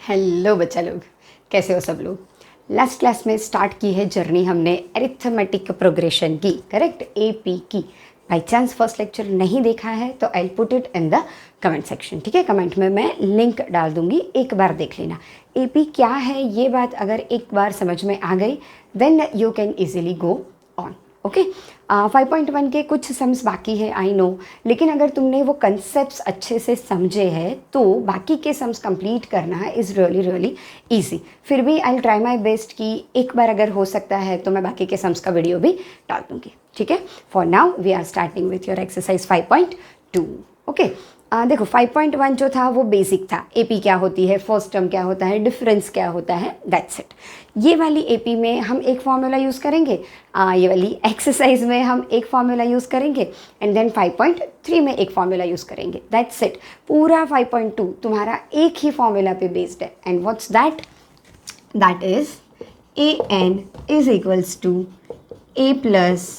Hello बच्चा लोग, कैसे हो सब लोग। लास्ट क्लास में स्टार्ट की है जर्नी हमने अरिथमेटिक प्रोग्रेशन की, करेक्ट, एपी की। बाई चांस फर्स्ट लेक्चर नहीं देखा है तो I put it in the comment section, ठीक है। कमेंट में मैं लिंक डाल दूंगी, एक बार देख लेना। एपी क्या है ये बात अगर एक बार समझ में आ गई then you can easily go on, okay. 5.1 के कुछ सम्स बाकी है आई नो, लेकिन अगर तुमने वो कंसेप्ट्स अच्छे से समझे हैं तो बाकी के सम्स कंप्लीट करना इज़ रियली रियली ईजी। फिर भी आई ट्राई माई बेस्ट कि एक बार अगर हो सकता है तो मैं बाकी के सम्स का वीडियो भी डाल दूँगी, ठीक है। For now we are starting with your exercise 5.2, okay. देखो 5.1 जो था वो बेसिक था, एपी क्या होती है, फर्स्ट टर्म क्या होता है, डिफरेंस क्या होता है, दैट्स इट। ये वाली एपी में हम एक फार्मूला यूज़ करेंगे, ये वाली एक्सरसाइज में हम एक फार्मूला यूज़ करेंगे एंड देन 5.3 में एक फार्मूला यूज़ करेंगे, दैट्स इट। पूरा 5.2 तुम्हारा एक ही फार्मूला पे बेस्ड है and what's that, that is A N is equals to A plus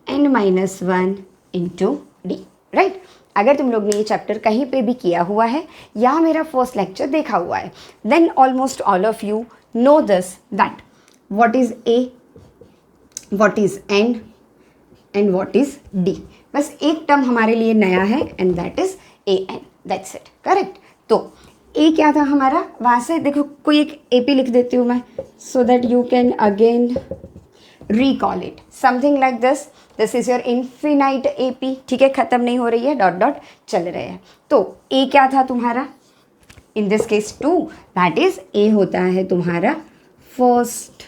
N minus 1 into D, right. अगर तुम लोग ने ये चैप्टर कहीं पे भी किया हुआ है या मेरा फर्स्ट लेक्चर देखा हुआ है then almost all of you know this, that what is A, what is N and what is D. बस एक टर्म हमारे लिए नया है and that is A N, that's it, correct. तो ए क्या था हमारा, वहाँ से देखो कोई एक ए पी लिख देती हूँ मैं so that you can again recall it something like this is your infinite AP, ठीक है, ख़त्म नहीं हो रही है, डॉट डॉट चल रहे हैं। तो A क्या था तुम्हारा, इन this case 2, that is A होता है तुम्हारा फर्स्ट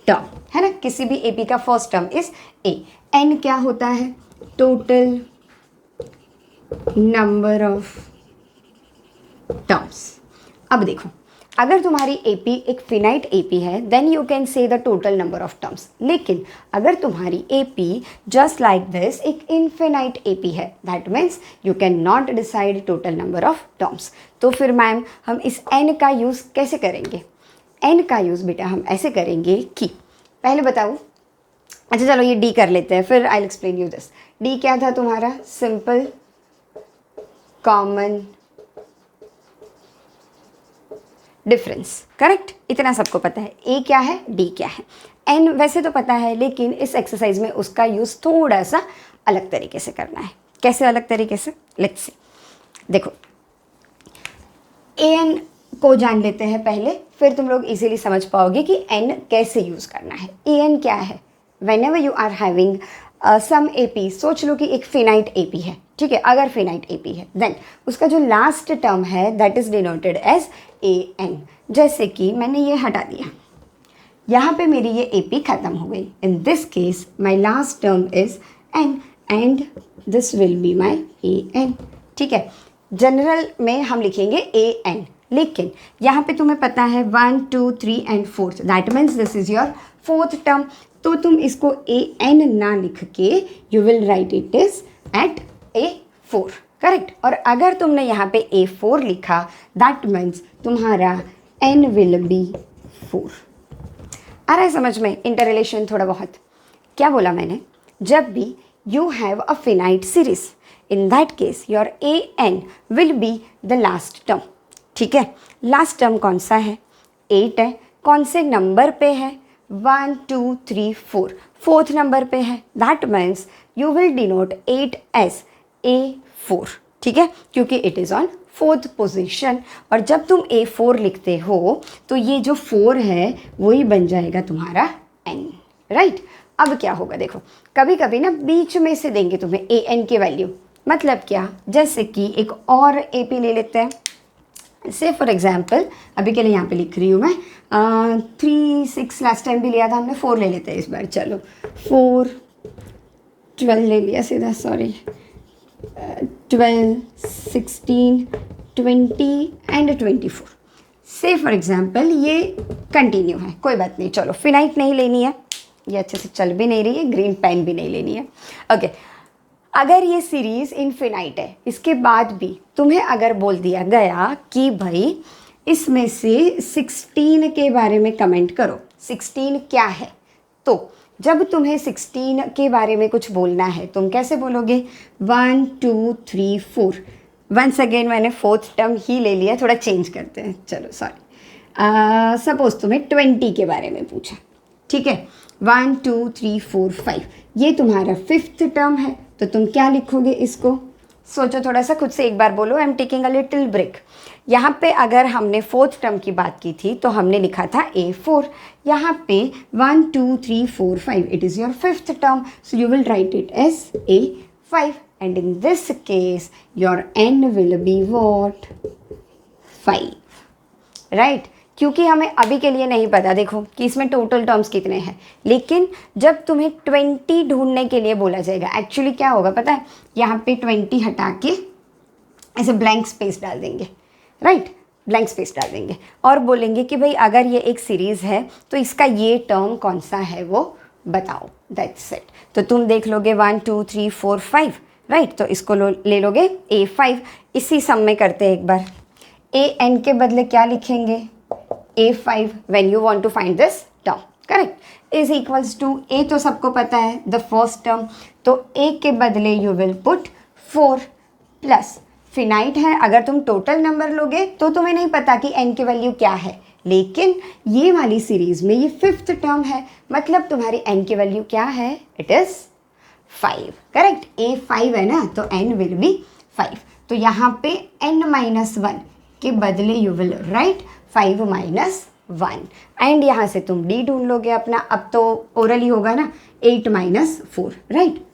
टर्म, है ना, किसी भी AP का first term is A। N क्या होता है, टोटल नंबर ऑफ टर्म्स। अब देखो अगर तुम्हारी एपी एक फिनाइट एपी है then you can say the total number of terms, लेकिन अगर तुम्हारी एपी जस्ट लाइक दिस एक इनफिनाइट एपी है that means you can not decide total number of terms. तो फिर मैम हम इस एन का यूज़ कैसे करेंगे, एन का यूज़ बेटा हम ऐसे करेंगे कि पहले बताओ, अच्छा चलो ये डी कर लेते हैं फिर I will explain you this. D क्या था तुम्हारा, सिंपल कॉमन डिफरेंस, करेक्ट, इतना सबको पता है। ए क्या है, डी क्या है, एन वैसे तो पता है लेकिन इस एक्सरसाइज में उसका यूज़ थोड़ा सा अलग तरीके से करना है। कैसे अलग तरीके से, लेट्स सी। देखो ए एन को जान लेते हैं पहले, फिर तुम लोग इजीली समझ पाओगे कि एन कैसे यूज़ करना है। ए एन क्या है, whenever you are having some A P, सोच लो कि एक फिनाइट ए पी है, ठीक है। अगर फिनाइट ए पी है देन उसका जो लास्ट टर्म है that is denoted as A N. जैसे कि मैंने ये हटा दिया, यहाँ पे मेरी ये ए पी ख़त्म हो गई, in this case my last term is N and this will be my A N, ठीक है। जनरल में हम लिखेंगे ए एन, लेकिन यहाँ पे तुम्हें पता है 1 2 3 and 4th, that means this is your fourth term. तो तुम इसको ए एन ना लिख के you will write it is at A4, correct. और अगर तुमने यहाँ पे A4 लिखा दैट मीन्स तुम्हारा N विल बी 4। आ रहा है समझ में इंटर रिलेशन थोड़ा बहुत। क्या बोला मैंने, जब भी you have a finite series in that case your AN will be the last term, ठीक है। लास्ट टर्म कौन सा है, 8 है, कौन से नंबर पे है, 1 2 3 4, फोर्थ नंबर पे है, that means you will denote 8 as A4, ठीक है, क्योंकि it is on fourth position. और जब तुम A4 लिखते हो तो ये जो 4 है वही बन जाएगा तुम्हारा N, राइट। अब क्या होगा देखो, कभी कभी ना बीच में से देंगे तुम्हें AN की वैल्यू, मतलब क्या, जैसे कि एक और AP ले लेते हैं, से फॉर एग्जाम्पल अभी के लिए यहाँ पे लिख रही हूँ मैं 3 6, लास्ट टाइम भी लिया था हमने, 4 ले लेते हैं इस बार, चलो 4 12 ले लिया सीधा, सॉरी 12 16 20 एंड 24। से फॉर एग्जाम्पल ये कंटिन्यू है, कोई बात नहीं, चलो फिनाइट नहीं लेनी है, ये अच्छे से चल भी नहीं रही है, ग्रीन पेन भी नहीं लेनी है, ओके। अगर ये सीरीज़ इनफिनाइट है, इसके बाद भी तुम्हें अगर बोल दिया गया कि भाई इसमें से 16 के बारे में कमेंट करो, 16 क्या है, तो जब तुम्हें 16 के बारे में कुछ बोलना है तुम कैसे बोलोगे, 1 2 3 4, वंस अगेन मैंने फोर्थ टर्म ही ले लिया, थोड़ा चेंज करते हैं, चलो सॉरी। सपोज तुम्हें 20 के बारे में पूछा, ठीक है, 1 2 3 4 5, ये तुम्हारा फिफ्थ टर्म है, तो तुम क्या लिखोगे इसको? सोचो थोड़ा सा, खुद से एक बार बोलो, I am taking a little break. यहाँ पे अगर हमने फोर्थ टर्म की बात की थी तो हमने लिखा था A4, यहाँ पे 1 2 3 4 5, it is your fifth term, so you will write it as A5, and in this case your n will be what? 5, right? क्योंकि हमें अभी के लिए नहीं पता देखो कि इसमें टोटल टर्म्स कितने हैं, लेकिन जब तुम्हें 20 ढूंढने के लिए बोला जाएगा, एक्चुअली क्या होगा पता है, यहाँ पे 20 हटा के ऐसे ब्लैंक स्पेस डाल देंगे, राइट? ब्लैंक स्पेस डाल देंगे और बोलेंगे कि भाई अगर ये एक सीरीज़ है तो इसका ये टर्म कौन सा है वो बताओ, दैट्स इट। तो तुम देख लोगे 1 2 3 4 5, राइट? तो इसको ले लोगे A5। इसी सम में करते हैं एक बार, AN के बदले क्या लिखेंगे? A5 when you want to find this term, correct, is equals to A तो सबको पता है the first term, तो A के बदले you will put 4 plus finite है, अगर तुम टोटल नंबर लोगे तो तुम्हें नहीं पता कि n की वैल्यू क्या है, लेकिन ये वाली सीरीज में ये फिफ्थ टर्म है, मतलब तुम्हारी n की वैल्यू क्या है? It is 5, correct? A5 है ना, तो n विल बी 5, तो यहाँ पे n-1 के बदले यू विल राइट 5 - 1, एंड यहाँ से तुम d ढूंढ लोगे अपना, अब तो ओरल ही होगा ना, 8 - 4, right?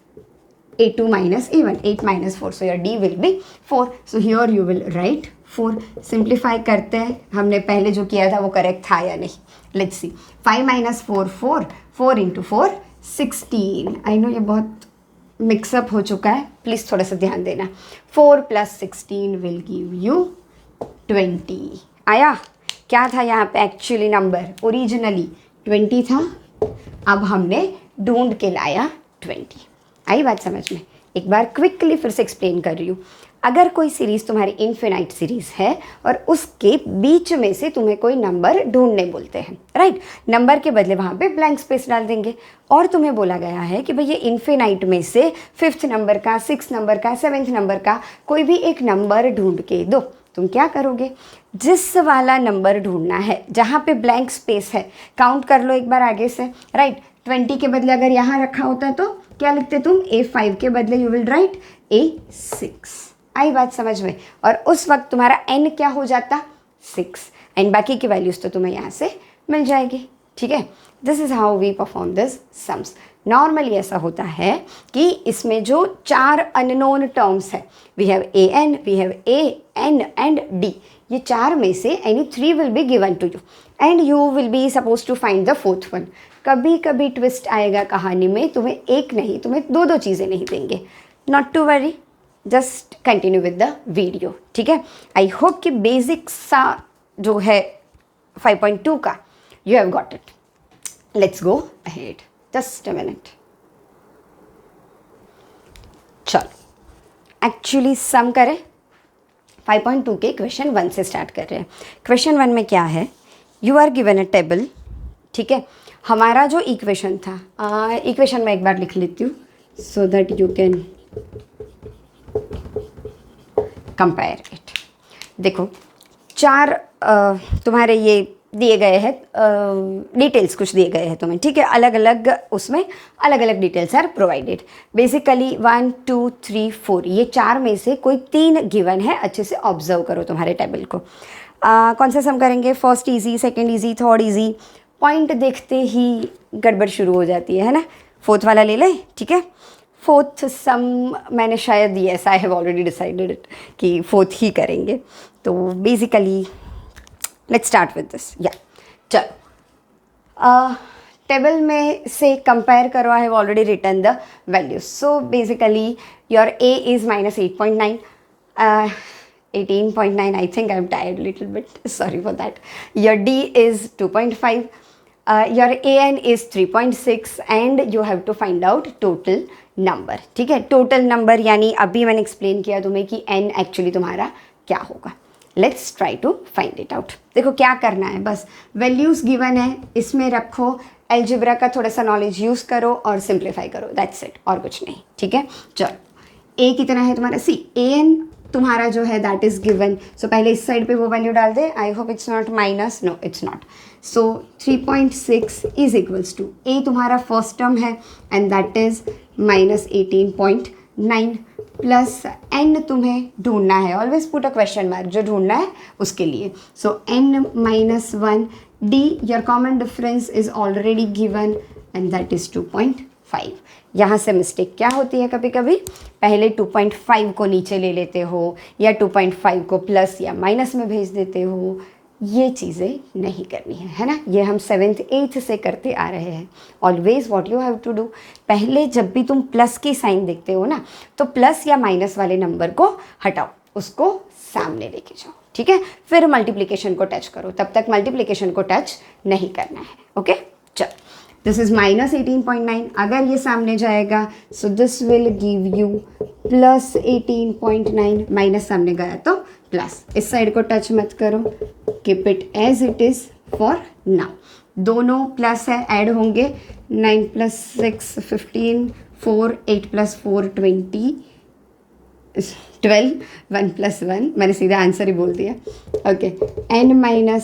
A2 - A1, 8 - 4, so your d will be 4, so here you will write 4। Simplify करते हैं, हमने पहले जो किया था वो करेक्ट था या नहीं, लेट्स सी। 5 - 4 4, 4 × 4 16। आई नो ये बहुत मिक्सअप हो चुका है, प्लीज़ थोड़ा सा ध्यान देना। 4 + 16 विल गिव यू 20। आया? क्या था यहाँ पे एक्चुअली नंबर? ओरिजिनली 20 था, अब हमने ढूंढ के लाया 20। आई बात समझ में? एक बार क्विकली फिर से एक्सप्लेन कर रही हूँ। अगर कोई सीरीज़ तुम्हारी इनफिनाइट सीरीज़ है और उसके बीच में से तुम्हें कोई नंबर ढूंढने बोलते हैं, राइट? नंबर के बदले वहाँ पे ब्लैंक स्पेस डाल देंगे, और तुम्हें बोला गया है कि भाई ये इनफिनाइट में से फिफ्थ नंबर का, सिक्स नंबर का, सेवेंथ नंबर का कोई भी एक नंबर ढूंढ के दो। तुम क्या करोगे? जिस वाला नंबर ढूंढना है जहाँ पे ब्लैंक स्पेस है, काउंट कर लो एक बार आगे से, राइट? 20 के बदले अगर यहाँ रखा होता है तो क्या लिखते तुम? A5 के बदले यू विल राइट A6। आई बात समझ में? और उस वक्त तुम्हारा n क्या हो जाता? 6, एंड बाकी की वैल्यूज़ तो तुम्हें यहाँ से मिल जाएगी, ठीक है? This is how we perform this sums. Normally ऐसा होता है कि इसमें जो 4 अननोन टर्म्स है, we have AN, we have AN and D, ये 4 में से any 3 will be given to you and you will be suppose to find the fourth one. कभी कभी ट्विस्ट आएगा कहानी में, तुम्हें एक नहीं, तुम्हें दो चीज़ें नहीं देंगे। Not to worry, just continue with the video, ठीक है? आई होप कि बेसिक सा जो है 5.2 का you have got it. Let's go ahead, just a minute. चलो एक्चुअली सम करें। 5.2 के क्वेश्चन 1 से स्टार्ट कर रहे हैं। क्वेश्चन 1 में क्या है? You are given a table, ठीक है? हमारा जो इक्वेशन था, इक्वेशन में एक बार लिख लेती हूँ so that you can compare it. देखो 4 तुम्हारे ये दिए गए हैं, डिटेल्स कुछ दिए गए हैं तुम्हें, ठीक है? अलग अलग उसमें अलग अलग डिटेल्स आर प्रोवाइडेड। बेसिकली 1 2 3 4, ये 4 में से कोई 3 गिवन है। अच्छे से ऑब्जर्व करो तुम्हारे टेबल को। कौन सा सम करेंगे? First easy, second easy, third easy. Point देखते ही गड़बड़ शुरू हो जाती है ना? फोर्थ वाला ले लें, ठीक है? फोर्थ सम मैंने शायद, yes I have already decided it कि फोर्थ ही करेंगे। तो basically let's start with this. या चलो टेबल में से कंपेयर करो। I have already written the values. So basically your A is -8.9, 18.9, I think I'm tired a little bit, sorry for that. Your D is 2.5, your AN is 3.6 and you have to find out total number, ठीक है? Total number यानी अभी मैंने explain किया तुम्हें कि n actually तुम्हारा क्या होगा। Let's try to find it out. देखो क्या करना है, बस वैल्यूज़ गिवन है, इसमें रखो, एल्जेब्रा का थोड़ा सा नॉलेज यूज़ करो और सिंप्लीफाई करो, दैट्स इट, और कुछ नहीं, ठीक है? चलो A कितना है तुम्हारा? सी AN तुम्हारा जो है दैट इज़ गिवन, सो पहले इस साइड पे वो वैल्यू डाल दे. I hope it's not minus, no it's not. So 3.6 is equals to a तुम्हारा फर्स्ट टर्म है and that is -18.9 plus n तुम्हें ढूंढना है. Always put a question mark, जो ढूंढना है उसके लिए. So n - 1 d, your common difference is already given and that is 2.5. यहाँ से मिस्टेक क्या होती है, कभी कभी पहले 2.5 को नीचे ले लेते हो या 2.5 को प्लस या माइनस में भेज देते हो. ये चीज़ें नहीं करनी है ना. ये हम 7th 8th से करते आ रहे हैं. Always what you have to do, पहले जब भी तुम प्लस की साइन देखते हो ना, तो प्लस या माइनस वाले नंबर को हटाओ, उसको सामने लेके जाओ. ठीक है, फिर मल्टीप्लिकेशन को टच करो, तब तक मल्टीप्लिकेशन को टच नहीं करना है. ओके, चल. This is -18.9. अगर ये सामने जाएगा so this will give you +18.9. Minus सामने गया तो प्लस. इस साइड को टच मत करो, keep it as it is for now. दोनों प्लस है, ऐड होंगे. 9 + 6 15, 4 8 + 4 20, 12, 1 + 1, मैंने सीधा आंसर ही बोल दिया. Okay, n - 1 ×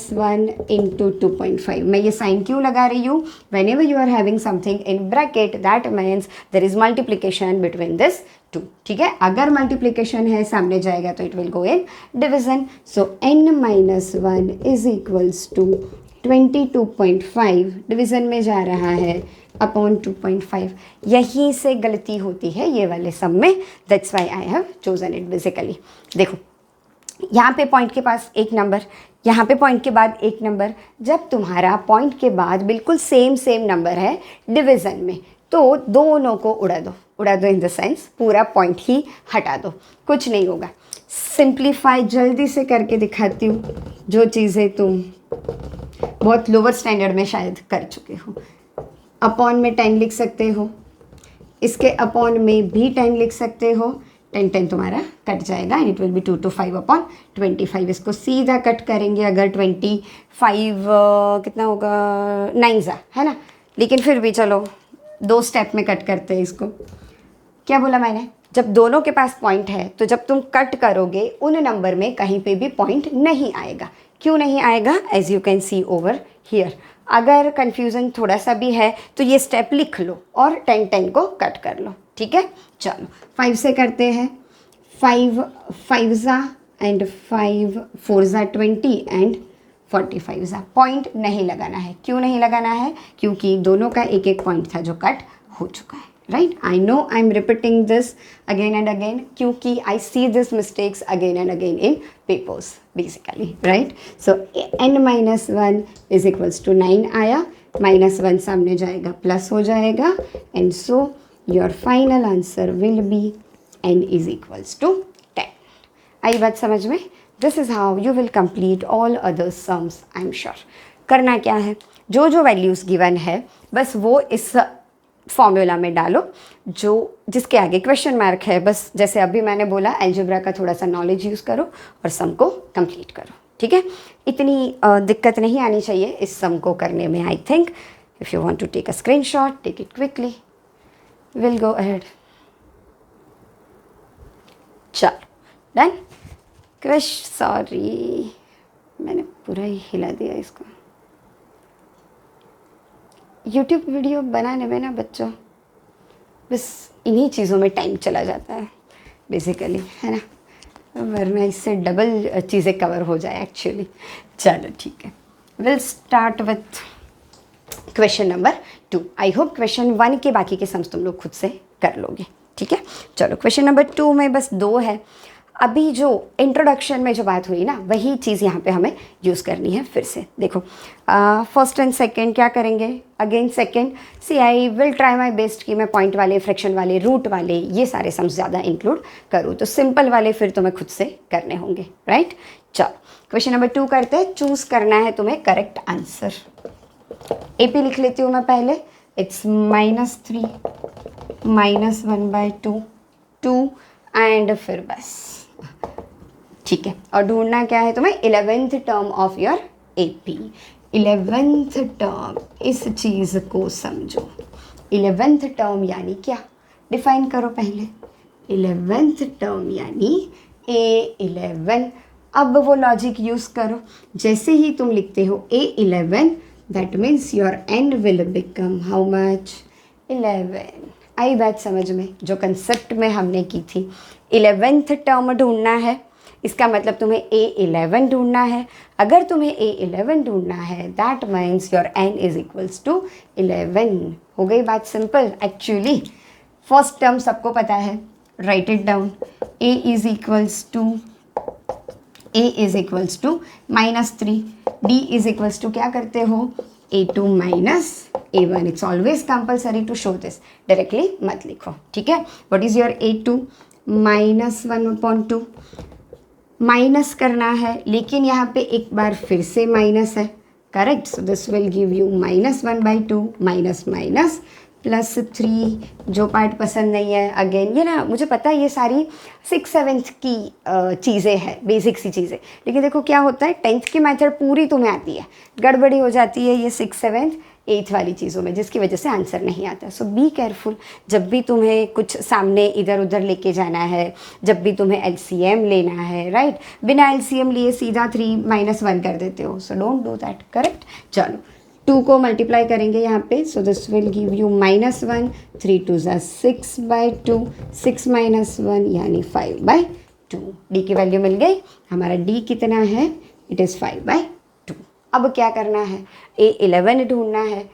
2.5. मैं ये साइन क्यों लगा रही हूँ? Whenever you are having something in bracket that means there is multiplication between this two. ठीक है, अगर मल्टीप्लीकेशन है सामने जाएगा तो it will go in division. So n - 1 is equals to 22.5, division में जा रहा है अपॉन 2.5. यहीं से गलती होती है ये वाले सम में. That's why I have chosen it basically. देखो, यहाँ पे पॉइंट के पास एक नंबर, यहाँ पे पॉइंट के बाद एक नंबर. जब तुम्हारा पॉइंट के बाद बिल्कुल सेम नंबर है डिवीज़न में, तो दोनों को उड़ा दो. उड़ा दो इन द सेंस पूरा पॉइंट ही हटा दो, कुछ नहीं होगा. सिंप्लीफाई जल्दी से करके दिखाती हूँ, जो चीज़ें तुम बहुत लोअर स्टैंडर्ड में शायद कर चुके हो. अपॉन में 10 लिख सकते हो, इसके अपॉन में भी 10 लिख सकते हो. 10 तुम्हारा कट जाएगा and it will be 2 to 5 upon 25. इसको सीधा कट करेंगे अगर 25 कितना होगा 9 सा है ना. लेकिन फिर भी चलो 2 स्टेप में कट करते हैं इसको. क्या बोला मैंने? जब दोनों के पास पॉइंट है तो जब तुम कट करोगे उन नंबर में कहीं पे भी पॉइंट नहीं आएगा. क्यों नहीं आएगा? As you can see over here. अगर कन्फ्यूज़न थोड़ा सा भी है तो ये स्टेप लिख लो और 10 को कट कर लो. ठीक है, चलो 5 से करते हैं. 5 5 ज़ा एंड 5 4 ज़ा 20 एंड 45 ज़ा. पॉइंट नहीं लगाना है. क्यों नहीं लगाना है? क्योंकि दोनों का एक एक पॉइंट था जो कट हो चुका है. Right, I know I am repeating this again and again क्योंकि I see this mistakes again and again in papers basically. Right, so n - 1 is equals to 9 आया. -1 सामने जाएगा प्लस हो जाएगा and so your final answer will be n is equals to 10. आई बात समझ में? This is how you will complete all other sums. I am sure. करना क्या है, जो जो वैल्यूज़ गिवन है बस वो इस फॉर्मूला में डालो जो जिसके आगे क्वेश्चन मार्क है. बस जैसे अभी मैंने बोला, अलजेब्रा का थोड़ा सा नॉलेज यूज़ करो और सम को कंप्लीट करो. ठीक है, इतनी दिक्कत नहीं आनी चाहिए इस सम को करने में. I think if you want to take a screenshot, take it quickly. Will go ahead. चलो डन. सॉरी, मैंने पूरा ही हिला दिया इसको. यूट्यूब वीडियो बनाने में ना बच्चों बस इन्हीं चीज़ों में टाइम चला जाता है बेसिकली, है ना. वरना इससे डबल चीज़ें कवर हो जाए एक्चुअली. चलो ठीक है, will start with question number 2. I hope question 1 के बाकी के सम्स तुम लोग खुद से कर लोगे. ठीक है, चलो क्वेश्चन नंबर 2 में बस 2 है. अभी जो इंट्रोडक्शन में जो बात हुई ना वही चीज़ यहाँ पे हमें यूज़ करनी है फिर से. देखो, फर्स्ट एंड सेकंड क्या करेंगे? Again second. See I will try my best कि मैं पॉइंट वाले, फ्रैक्शन वाले, रूट वाले ये सारे सम्स ज़्यादा इंक्लूड करूँ. तो सिंपल वाले फिर तुम्हें खुद से करने होंगे. राइट, चलो क्वेश्चन नंबर 2 करते हैं. चूज़ करना है तुम्हें करेक्ट आंसर. AP लिख लेती हूँ मैं पहले. इट्स -3 -1/2 2 एंड फिर बस. ठीक है, और ढूंढना क्या है तुम्हें? 11th term of your AP. 11th term, इस चीज़ को समझो. 11th टर्म यानी क्या? डिफाइन करो पहले. 11th टर्म यानी A11। अब वो लॉजिक यूज़ करो, जैसे ही तुम लिखते हो A11 that means your n will become how much 11। आई बात समझ में, जो कंसेप्ट में हमने की थी। 11th टर्म ढूंढना है, इसका मतलब तुम्हें A11 ढूंढना है। अगर तुम्हें A11 ढूंढना है that means your n is equals to 11। हो गई बात सिंपल। एक्चुअली फर्स्ट टर्म सबको पता है, write it down. A is equals to -3, D is equals to क्या करते हो A2 minus A1। It's always compulsory to show this, directly मत लिखो, ठीक है। What is your A2 -1/2, minus करना है, लेकिन यहाँ पे एक बार फिर से माइनस है, correct. So this will give you -1/2 minus minus +3। जो पार्ट पसंद नहीं है, अगेन ये ना मुझे पता है ये सारी 6-7th की चीज़ें हैं, बेसिक सी चीज़ें, लेकिन देखो क्या होता है 10th की मेथड पूरी तुम्हें आती है, गड़बड़ी हो जाती है ये 6, 7, 8 वाली चीज़ों में, जिसकी वजह से आंसर नहीं आता। सो बी केयरफुल, जब भी तुम्हें कुछ सामने इधर उधर लेके जाना है, जब भी तुम्हें LCM लेना है, राइट, बिना LCM लिए सीधा 3-1 कर देते हो। So don't do that, correct. चलो 2 को मल्टीप्लाई करेंगे यहाँ पे, so this will give you -1, 3 2 6/2, 6 - 1 यानी 5/2। डी की वैल्यू मिल गई, हमारा डी कितना है, इट इज़ 5/2। अब क्या करना है, A11 ढूंढना है,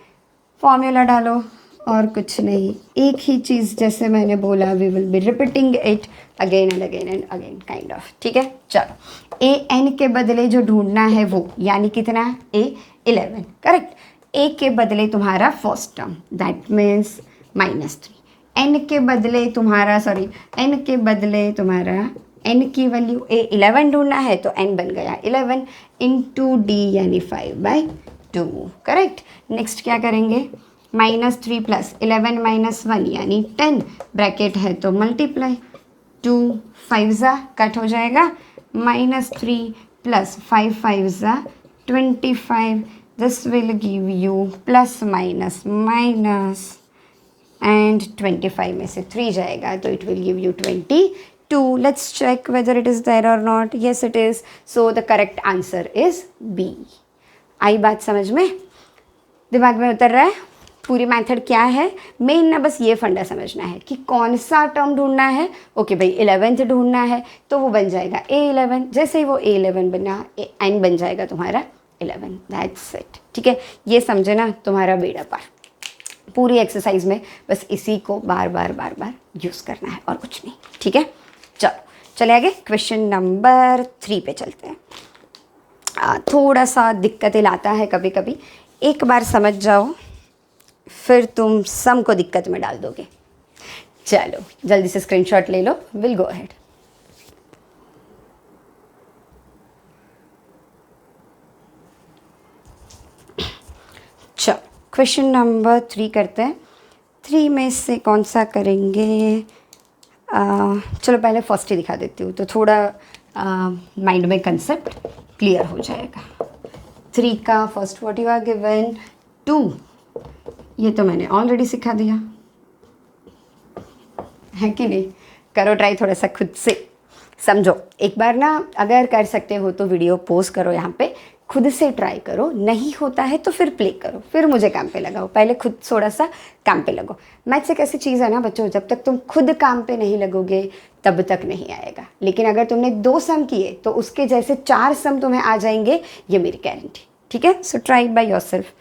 फॉर्मूला डालो और कुछ नहीं, एक ही चीज़ जैसे मैंने बोला, we will be repeating it again and again and again kind of, ठीक है। चलो AN के बदले जो ढूंढना है वो, यानी कितना, A11, करेक्ट। A के बदले तुम्हारा first term that means -3, N के बदले तुम्हारा N के बदले तुम्हारा n की वैल्यू A11 ढूंढना है तो n बन गया 11 इंटू D यानी 5/2, करेक्ट। नेक्स्ट क्या करेंगे, -3 + 11 - 1 यानी 10, ब्रैकेट है तो मल्टीप्लाई, 2 5 कट हो जाएगा, -3 + 5 5 25, this will give you ± and 25 में से 3 जाएगा तो it will give you 22। Let's check whether it is there or not. Yes it is, so the correct answer is B। आई बात समझ में, दिमाग में उतर रहा है पूरी मेथड क्या है। मेन ना बस ये फंडा समझना है कि कौन सा टर्म ढूंढना है। ओके भाई 11th ढूंढना है तो वो बन जाएगा A11, जैसे ही वो A11 बना n बन जाएगा तुम्हारा 11, दैट्स इट, ठीक है। ये समझे ना, तुम्हारा बेड़ा पार। पूरी एक्सरसाइज में बस इसी को बार बार यूज़ करना है और कुछ नहीं, ठीक है। चले आगे, क्वेश्चन नंबर 3 पे चलते हैं। थोड़ा सा दिक्कतें लाता है कभी कभी, एक बार समझ जाओ फिर तुम सम को दिक्कत में डाल दोगे। चलो जल्दी से स्क्रीनशॉट ले लो, विल गो अहेड। चलो क्वेश्चन नंबर 3 करते हैं। 3 में से कौन सा करेंगे, चलो पहले फर्स्ट ही दिखा देती हूँ तो थोड़ा माइंड में कंसेप्ट क्लियर हो जाएगा। 3 का first what you are given 2, ये तो मैंने ऑलरेडी सिखा दिया है कि नहीं। करो ट्राई थोड़ा सा खुद से समझो एक बार ना, अगर कर सकते हो तो वीडियो पोज करो, यहाँ पे खुद से ट्राई करो, नहीं होता है तो फिर प्ले करो, फिर मुझे काम पे लगाओ, पहले खुद थोड़ा सा काम पे लगो। मैथ्स एक ऐसी चीज़ है ना बच्चों, जब तक तुम खुद काम पे नहीं लगोगे तब तक नहीं आएगा, लेकिन अगर तुमने 2 सम किए तो उसके जैसे 4 सम तुम्हें आ जाएंगे, ये मेरी गारंटी, ठीक है। So try by yourself.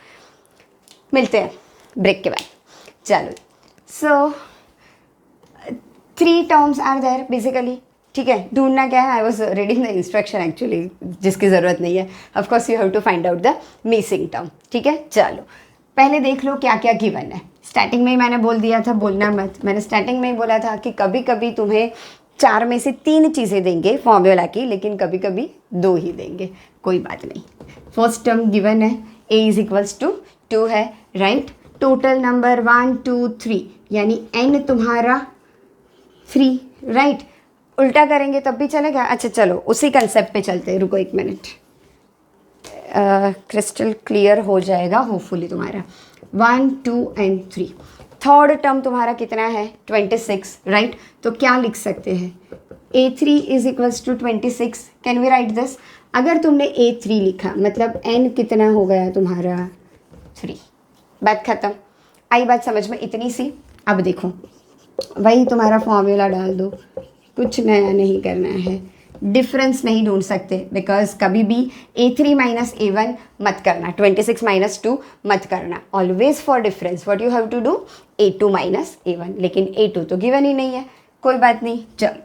मिलते हैं ब्रेक के बाद। चलो so 3 terms are there basically, ठीक है। ढूंढना क्या है, I was reading the instruction actually, जिसकी ज़रूरत नहीं है। Of course you have to find out the missing term, ठीक है। चलो पहले देख लो क्या क्या गिवन है। स्टार्टिंग में ही मैंने बोल दिया था, बोलना मत, मैंने स्टार्टिंग में ही बोला था कि कभी कभी तुम्हें 4 में से 3 चीज़ें देंगे फॉर्मूला की, लेकिन कभी कभी 2 ही देंगे, कोई बात नहीं। फर्स्ट टर्म गिवन है, A = 2 है, राइट। टोटल नंबर 1 2 3 यानी n तुम्हारा 3, राइट। उल्टा करेंगे तब भी चलेगा। अच्छा चलो उसी कंसेप्ट पे चलते हैं, रुको 1 मिनट, क्रिस्टल क्लियर हो जाएगा होपफुली तुम्हारा। 1 2 and 3, थर्ड टर्म तुम्हारा कितना है 26, राइट। तो क्या लिख सकते हैं, A3 is equals to 26. Can we write this? अगर तुमने A3 लिखा मतलब n कितना हो गया तुम्हारा 3. बात खत्म. आई बात समझ में इतनी सी? अब देखो वही तुम्हारा फॉर्मूला डाल दो, कुछ नया नहीं करना है. डिफरेंस नहीं ढूंढ सकते बिकॉज कभी भी A3 माइनस A1 मत करना, 26 माइनस 2 मत करना. Always for difference what you have to do A2 minus A1. लेकिन A2 तो गिवन ही नहीं है, कोई बात नहीं. चल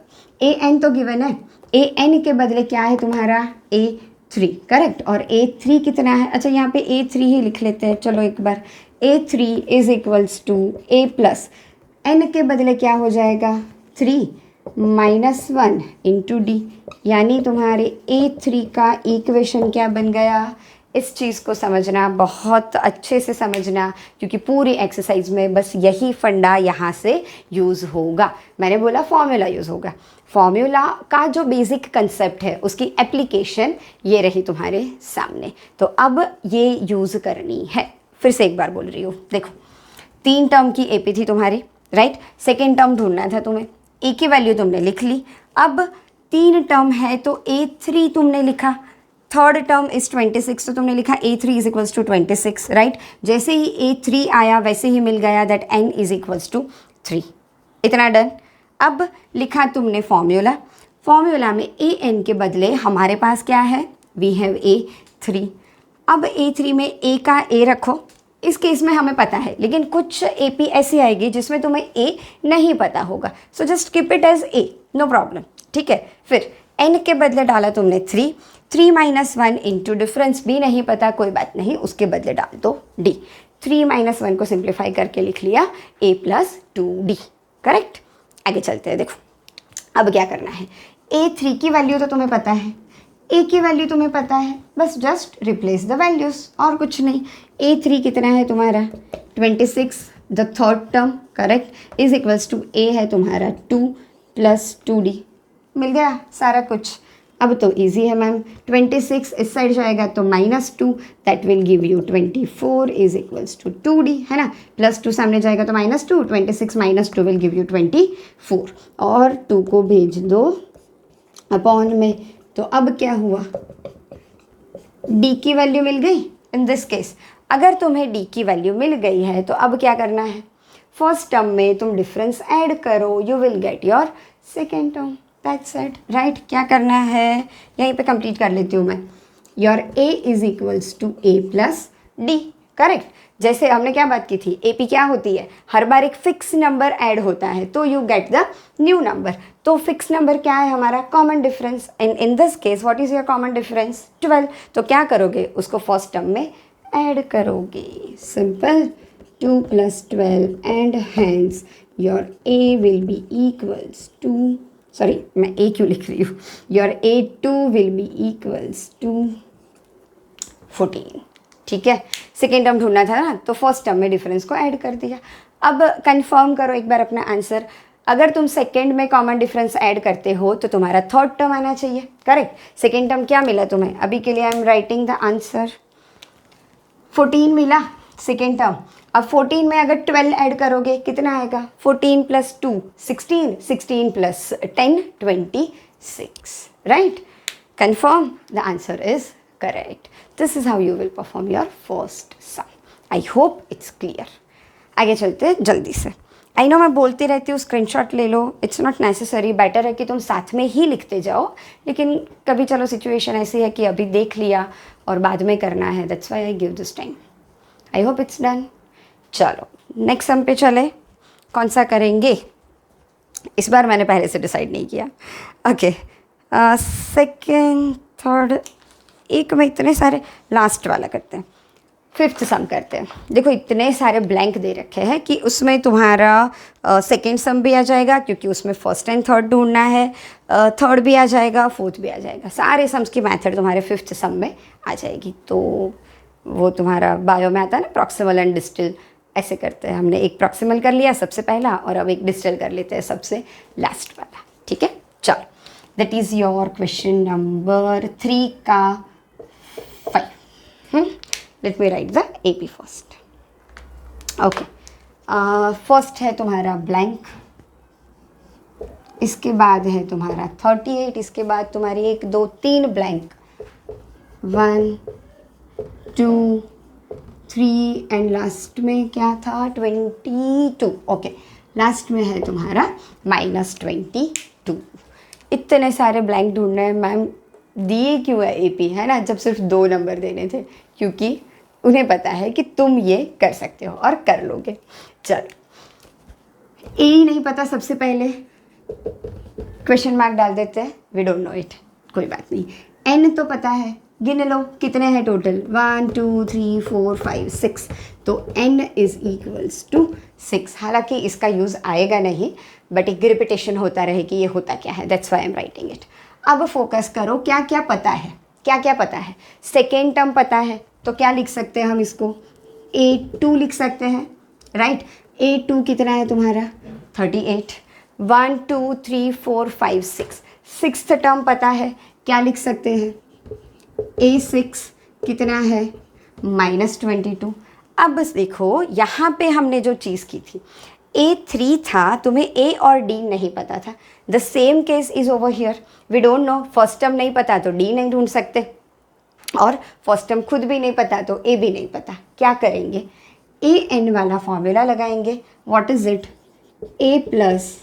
AN तो गिवन है, AN के बदले क्या है तुम्हारा A3. करेक्ट. और A3 कितना है? अच्छा यहाँ पे A3 ही लिख लेते हैं. चलो एक बार A3 is equals to A plus n के बदले क्या हो जाएगा 3 माइनस 1 इंटू डी. यानी तुम्हारे A3 का इक्वेशन क्या बन गया? इस चीज़ को समझना, बहुत अच्छे से समझना, क्योंकि पूरी एक्सरसाइज में बस यही फंडा यहाँ से यूज़ होगा. मैंने बोला फॉर्मूला यूज़ होगा. फॉर्मूला का जो बेसिक कंसेप्ट है उसकी एप्लीकेशन ये रही तुम्हारे सामने. तो अब ये यूज़ करनी है. फिर से एक बार बोल रही हूँ. देखो 3 टर्म की AP थी तुम्हारी, राइट. सेकेंड टर्म ढूंढना था तुम्हें. A की वैल्यू तुमने लिख ली. अब 3 टर्म है तो A3 तुमने लिखा. थर्ड टर्म इज 26 तो तुमने लिखा A3 is equals to 26, right. जैसे ही A3 आया वैसे ही मिल गया that n is equals to 3. इतना डन. अब लिखा तुमने फॉर्मूला. फॉर्मूला में AN के बदले हमारे पास क्या है? We have A3. अब A3 में A का A रखो. इस केस में हमें पता है, लेकिन कुछ AP ऐसी आएगी जिसमें तुम्हें A नहीं पता होगा. So just keep it as A, no problem. ठीक है. फिर n के बदले डाला तुमने 3 माइनस 1 इंटू डिफरेंस भी नहीं पता, कोई बात नहीं, उसके बदले डाल दो D. 3 माइनस 1 को सिंप्लीफाई करके लिख लिया A प्लस 2D. करेक्ट. आगे चलते हैं. देखो अब क्या करना है. A3 की वैल्यू तो तुम्हें पता है, A की वैल्यू तुम्हें पता है, बस जस्ट रिप्लेस द वैल्यूज और कुछ नहीं. A3 कितना है तुम्हारा 26, the third term, correct, is equals to A है तुम्हारा 2 प्लस 2D. मिल गया सारा कुछ. अब तो इजी है मैम. 26 इस साइड जाएगा तो -2, that will give you 24 is equals to 2D, है ना. +2 सामने जाएगा तो -2, 26 माइनस 2 विल गिव यू 24. और 2 को भेज दो अपॉन में. तो अब क्या हुआ? D की वैल्यू मिल गई. इन दिस केस अगर तुम्हें D की वैल्यू मिल गई है तो अब क्या करना है? फर्स्ट टर्म में तुम डिफरेंस ऐड करो, you will get your second term. That's it, right. क्या करना है यहीं पे कंप्लीट कर लेती हूँ मैं. Your A is equals to A plus D. Correct. जैसे हमने क्या बात की थी, AP क्या होती है? हर बार एक फिक्स नंबर ऐड होता है तो you get the new number. तो फिक्स नंबर क्या है हमारा? Common difference. In this case what is your common difference? 12. तो क्या करोगे? उसको फर्स्ट टर्म में ऐड करोगे. Simple. 2 plus 12 and hence your A will be equals to, sorry मैं A क्यों लिख रही हूँ, your A2 will be equals to 14. ठीक है. सेकेंड टर्म ढूंढना था ना, तो फर्स्ट टर्म में डिफरेंस को ऐड कर दिया. अब कंफर्म करो एक बार अपना आंसर. अगर तुम सेकेंड में कॉमन डिफरेंस ऐड करते हो तो तुम्हारा थर्ड टर्म आना चाहिए. करेक्ट. सेकेंड टर्म क्या मिला तुम्हें? अभी के लिए I am writing the answer. 14 मिला सेकेंड टर्म. अब 14 में अगर 12 ऐड करोगे कितना आएगा? 14 plus 2 16, 16 plus 10 26, right. Confirm. The answer is correct. This is how you will perform your first sum. I hope it's clear. आगे चलते हैं जल्दी से. आई नो मैं बोलती रहती हूँ स्क्रीनशॉट ले लो, इट्स नॉट नेसेसरी. बेटर है कि तुम साथ में ही लिखते जाओ, लेकिन कभी चलो सिचुएशन ऐसी है कि अभी देख लिया और बाद में करना है. That's why I give this time. I hope it's done. चलो नेक्स्ट सम पे चले. कौन सा करेंगे इस बार मैंने पहले से डिसाइड नहीं किया. ओके. सेकेंड, थर्ड, एक में इतने सारे, लास्ट वाला करते हैं. फिफ्थ सम करते हैं. देखो इतने सारे ब्लैंक दे रखे हैं कि उसमें तुम्हारा सेकेंड सम भी आ जाएगा क्योंकि उसमें फर्स्ट एंड थर्ड ढूंढना है, थर्ड भी आ जाएगा, फोर्थ भी आ जाएगा. सारे सम्स की मेथड तुम्हारे फिफ्थ सम में आ जाएगी. तो वो तुम्हारा बायो में आता है ना, प्रॉक्सिमल एंड डिस्टल. ऐसे करते हैं. हमने एक प्रॉक्सिमल कर लिया सबसे पहला और अब एक डिस्टल कर लेते हैं सबसे लास्ट वाला. ठीक है. चलो that is your question number 3 का 5. Late me right the AP first. Okay. First है तुम्हारा ब्लैंक. इसके बाद है तुम्हारा 38, इसके बाद तुम्हारी 1 2 3 ब्लैंक, 1 2 3 एंड लास्ट में क्या था 22। ओके, लास्ट में है तुम्हारा -22। इतने सारे ब्लैंक ढूंढने हैं मैम, दिए क्यों है एपी, है ना, जब सिर्फ 2 नंबर देने थे, क्योंकि उन्हें पता है कि तुम ये कर सकते हो और कर लोगे। चलो, ए ही नहीं पता, सबसे पहले क्वेश्चन मार्क डाल देते हैं, वी डोंट नो इट, कोई बात नहीं। एन तो पता है, गिन लो कितने हैं टोटल, 1 2 3 4 5 6, तो n इज इक्वल्स टू 6। हालांकि इसका यूज़ आएगा नहीं, बट एक रिपीटेशन होता रहे कि ये होता क्या है, that's why I am writing it. अब फोकस करो, क्या क्या पता है, क्या क्या पता है। सेकेंड टर्म पता है, तो क्या लिख सकते हैं हम इसको, A2 लिख सकते हैं, राइट। A2 कितना है तुम्हारा 38, 1 2 3 4 5 6। सिक्स्थ टर्म पता है, क्या लिख सकते हैं, A6 कितना है -22। अब बस देखो, यहाँ पे हमने जो चीज़ की थी, A3 था, तुम्हें A और D नहीं पता था। The same case is over here, we don't know, first term नहीं पता तो D नहीं ढूंढ सकते, और फर्स्ट टर्म खुद भी नहीं पता तो A भी नहीं पता। क्या करेंगे, AN वाला फॉर्मूला लगाएंगे। What is it, A plus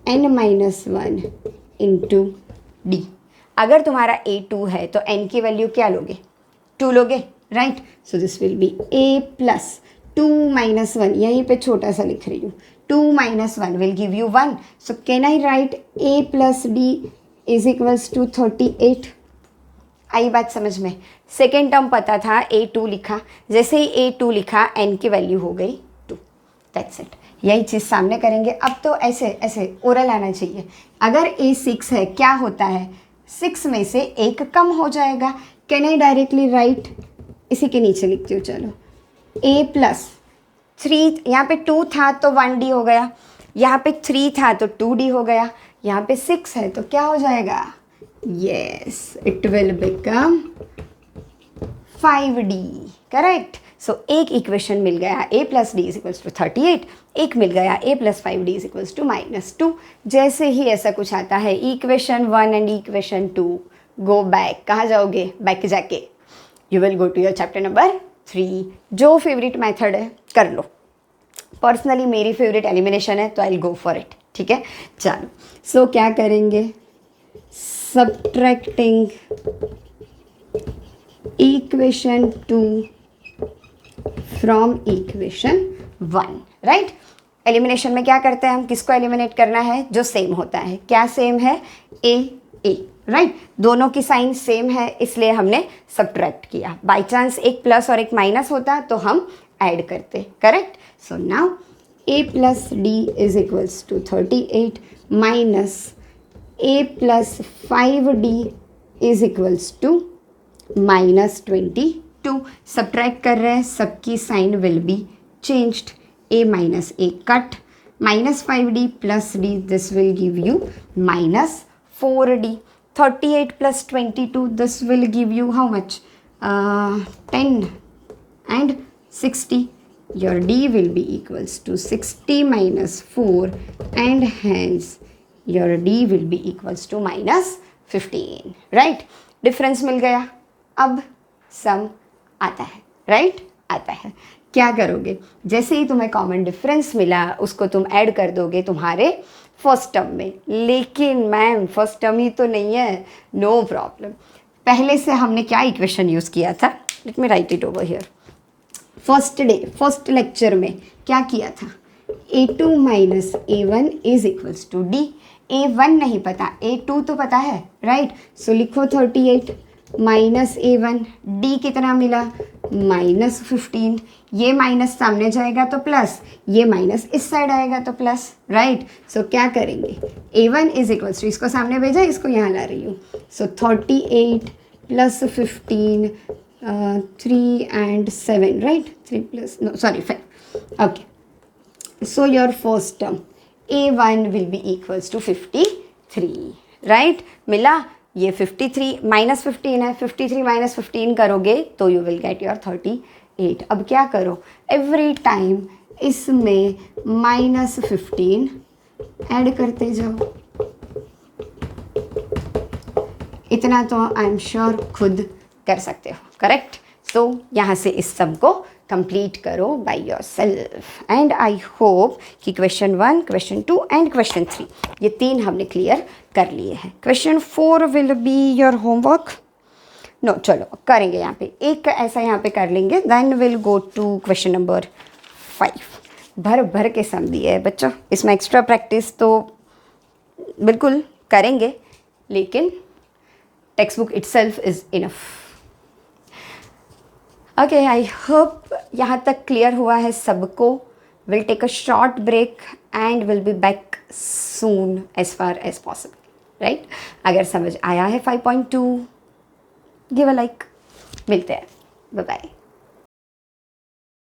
n-1 into D. अगर तुम्हारा A2 है तो n की वैल्यू क्या लोगे, 2 लोगे, right. So this will B A plus 2 - 1, यहीं पे छोटा सा लिख रही हूँ, 2 - 1 will give you 1। So can I write A plus D is equals to 38। आई बात समझ में। सेकेंड टर्म पता था, A2 लिखा, जैसे ही A2 लिखा n की वैल्यू हो गई 2, दैट्स इट। यही चीज़ सामने करेंगे। अब तो ऐसे ऐसे ओरल आना चाहिए। अगर A6 है, क्या होता है, 6 में से 1 कम हो जाएगा। कैन आई डायरेक्टली राइट, इसी के नीचे लिखती हूँ, चलो, A प्लस 3, यहाँ पे 2 था तो 1D हो गया, यहाँ पे 3 था तो 2D हो गया, यहाँ पे 6 है तो क्या हो जाएगा, yes, it will become 5D, correct. So एक इक्वेशन मिल गया, A plus D is equals to 38, एक मिल गया A plus 5D is equals to -2। जैसे ही ऐसा कुछ आता है, equation 1 and equation 2, go back, कहाँ जाओगे, बैक जाके you will go to your chapter number 3। जो फेवरेट मेथड है कर लो, पर्सनली मेरी फेवरेट एलिमिनेशन है तो I will go for it, ठीक है। चलो, सो क्या करेंगे, subtracting equation 2 from equation 1, right. Elimination में क्या करते हैं हम, किसको एलिमिनेट करना है, जो सेम होता है। क्या सेम है, A A, राइट। दोनों की साइन सेम है, इसलिए हमने सब्ट्रैक्ट किया। बाई चांस एक प्लस और एक माइनस होता तो हम ऐड करते, correct. So now A plus D is equals to 38 minus A plus 5D is equals to -22। Subtract कर रहे हैं, सबकी sign will be changed. A minus A cut, -5D plus D, this will give you -4D। 38 plus 22, this will give you how much, 10 and 60. Your D will be equals to 60 minus 4 and hence your D will be equals to -15, right? Difference मिल गया। अब सम आता है, right, आता है। क्या करोगे, जैसे ही तुम्हें कॉमन डिफरेंस मिला उसको तुम ऐड कर दोगे तुम्हारे फर्स्ट टर्म में। लेकिन मैम फर्स्ट टर्म ही तो नहीं है, नो प्रॉब्लम। पहले से हमने क्या इक्वेशन यूज़ किया था, let me write it over here. First lecture में क्या किया था, A2 minus A1 is equals to D। A1 नहीं पता, A2 तो पता है, राइट। सो लिखो 38 माइनस A1, D कितना मिला -15। ये माइनस सामने जाएगा तो प्लस, ये माइनस इस साइड आएगा तो प्लस, राइट। सो क्या करेंगे, A1 इज इक्वल्स टू, इसको सामने भेजा, इसको यहाँ ला रही हूँ। सो 38 plus 15, 3 and 7, right? 3 plus, no, sorry, 5. Okay. So your first term, A1 will be equals to 53, right? मिला, ये 53 माइनस 15 है, 53 माइनस 15 करोगे तो you will get your 38। अब क्या करो, every time इसमें -15 ऐड करते जाओ, इतना तो आई एम श्योर खुद कर सकते हो, करेक्ट। सो यहाँ से इस सब को कंप्लीट करो by yourself and I hope कि क्वेश्चन 1, क्वेश्चन 2 एंड क्वेश्चन 3 ये 3 हमने क्लियर कर लिए हैं। Question 4 will be your homework. No चलो करेंगे यहाँ पे एक ऐसा यहाँ पे कर लेंगे, then will go to question number 5। भर भर के सम दिए है बच्चों, इसमें एक्स्ट्रा प्रैक्टिस तो बिल्कुल करेंगे, लेकिन text book itself is enough. Okay, I hope यहाँ तक क्लियर हुआ है सबको। Will take a short break and will be back soon as far as possible, right. अगर समझ आया है 5.2 गिव अ लाइक। मिलते हैं, बाय बाय।